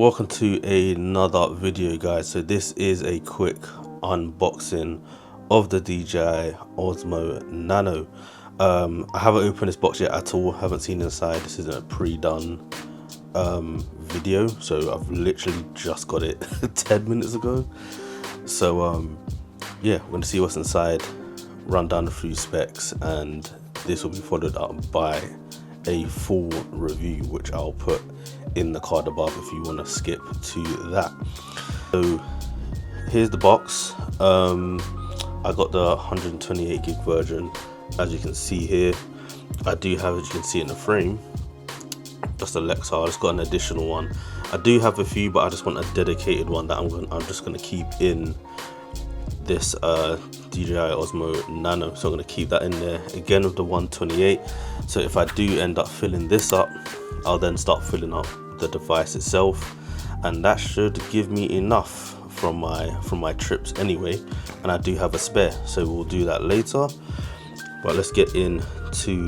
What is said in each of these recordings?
Welcome to another video, guys. So this is a quick unboxing of the DJI Osmo Nano. I haven't opened this box yet at all, haven't seen inside. This isn't a pre-done video, so I've literally just got it 10 minutes ago. So yeah, we're going to see what's inside, run down a few specs, and this will be followed up by a full review, which I'll put in the card above if you want to skip to that. So here's the box. I got the 128 gig version. As you can see here, I do have, as you can see in the frame, just a Lexar. I just got an additional one. I do have a few, but I just want a dedicated one that I'm just going to keep in this DJI Osmo Nano. So I'm going to keep that in there again with the 128. So if I do end up filling this up, I'll then start filling up the device itself, and that should give me enough from my trips anyway. And I do have a spare, so we'll do that later. But let's get into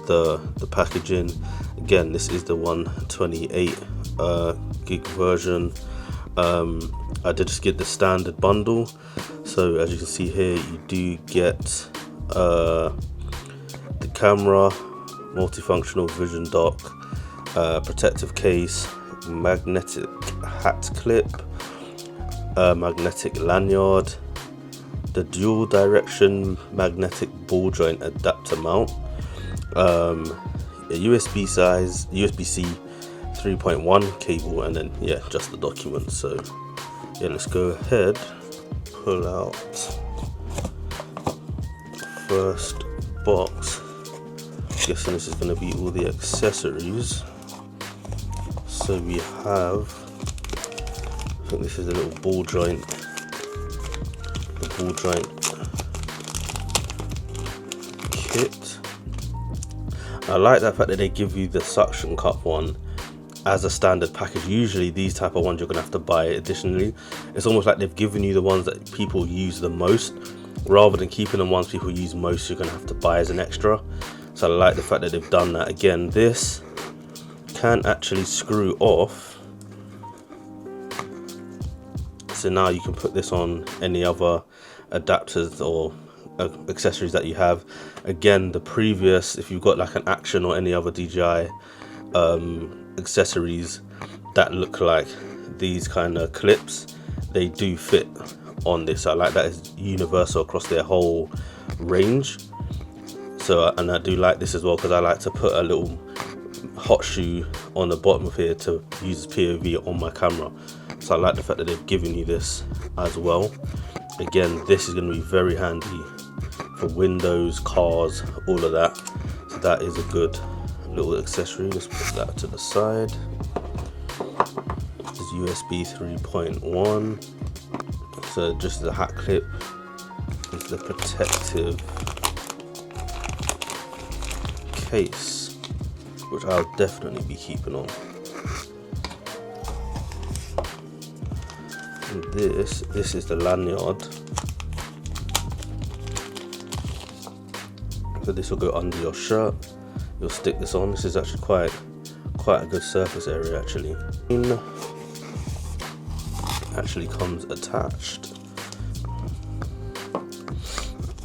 the packaging. Again, this is the 128 gig version. I did just get the standard bundle. So as you can see here, you do get the camera, multifunctional vision dock, protective case, magnetic hat clip, magnetic lanyard, the dual direction magnetic ball joint adapter mount, a USB-C 3.1 cable, and then yeah, just the documents. So yeah, let's go ahead, pull out first box. Guessing this is going to be all the accessories. So we have, I think this is a little ball joint, the ball joint kit. I like that fact that they give you the suction cup one as a standard package. Usually these type of ones you're gonna have to buy additionally. It's almost like they've given you the ones that people use the most, rather than keeping the ones people use most you're gonna have to buy as an extra. So I like the fact that they've done that. Again, this can actually screw off, so now you can put this on any other adapters or accessories that you have. Again, the previous, if you've got like an Action or any other DJI accessories that look like these kind of clips, they do fit on this. I like that it's universal across their whole range. So, and I do like this as well, because I like to put a little hot shoe on the bottom of here to use as POV on my camera. So I like the fact that they've given you this as well. Again, this is going to be very handy for windows, cars, all of that. So that is a good little accessory. Let's put that to the side. This is USB 3.1. So just the hat clip is the protective case, which I'll definitely be keeping on. And this is the lanyard. So this will go under your shirt. You'll stick this on. This is actually quite a good surface area actually. Actually comes attached.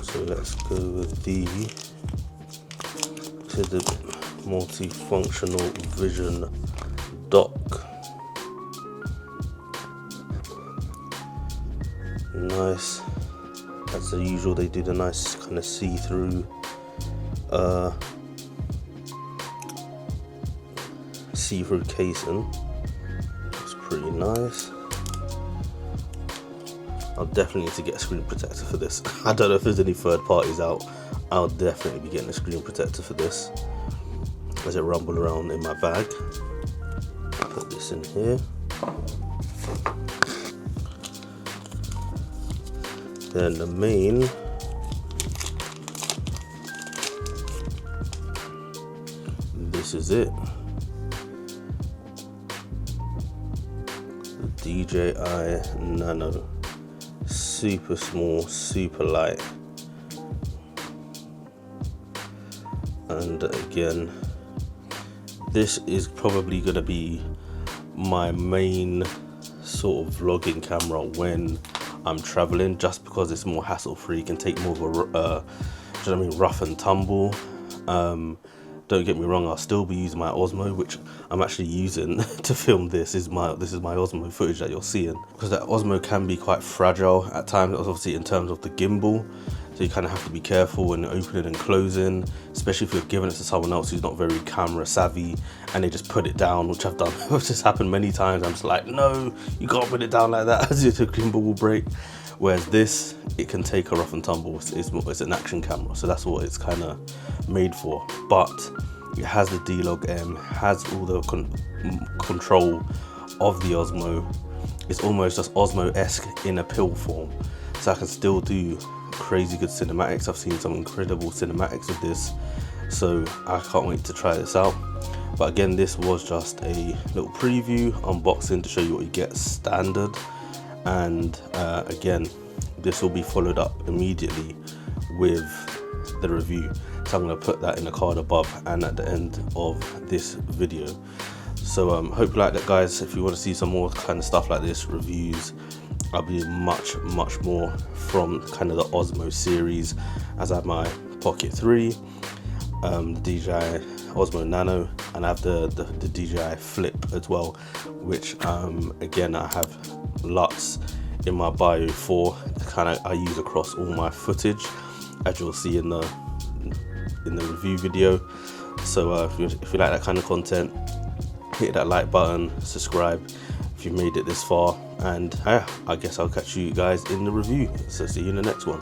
So let's go with the multifunctional vision dock. Nice. As usual, they do the nice kind of see-through casing. It's pretty nice. I'll definitely need to get a screen protector for this. I don't know if there's any third parties out. I'll definitely be getting a screen protector for this as it rumble around in my bag. Put this in here. Then the main, this is it. The DJI Nano. Super small, super light. And again, this is probably going to be my main sort of vlogging camera when I'm traveling, just because it's more hassle free. You can take more of a do you know what I mean, rough and tumble. Don't get me wrong, I'll still be using my Osmo, which I'm actually using to film this. This is my Osmo footage that you're seeing, because that Osmo can be quite fragile at times, obviously in terms of the gimbal. So you kind of have to be careful when opening and closing, especially if you're giving it to someone else who's not very camera savvy and they just put it down, which I've done, which has happened many times. I'm just like, no, you can't put it down like that, as the gimbal will break. Whereas this, it can take a rough and tumble. It's an action camera, so that's what it's kind of made for. But it has the D-Log M, has all the control of the Osmo. It's almost just Osmo-esque in a pill form, so I can still do crazy good cinematics. I've seen some incredible cinematics of this, so I can't wait to try this out. But again, this was just a little preview unboxing to show you what you get standard. And again, this will be followed up immediately with the review, so I'm going to put that in the card above and at the end of this video. So hope you like that, guys. If you want to see some more kind of stuff like this, reviews, I'll be much more from kind of the Osmo series, as I have my Pocket 3, the DJI Osmo Nano, and I have the DJI Flip as well, which again, I have lots in my bio for kind of I use across all my footage, as you'll see in the review video. So if you like that kind of content, hit that like button, subscribe if you've made it this far, and I guess I'll catch you guys in the review. So see you in the next one.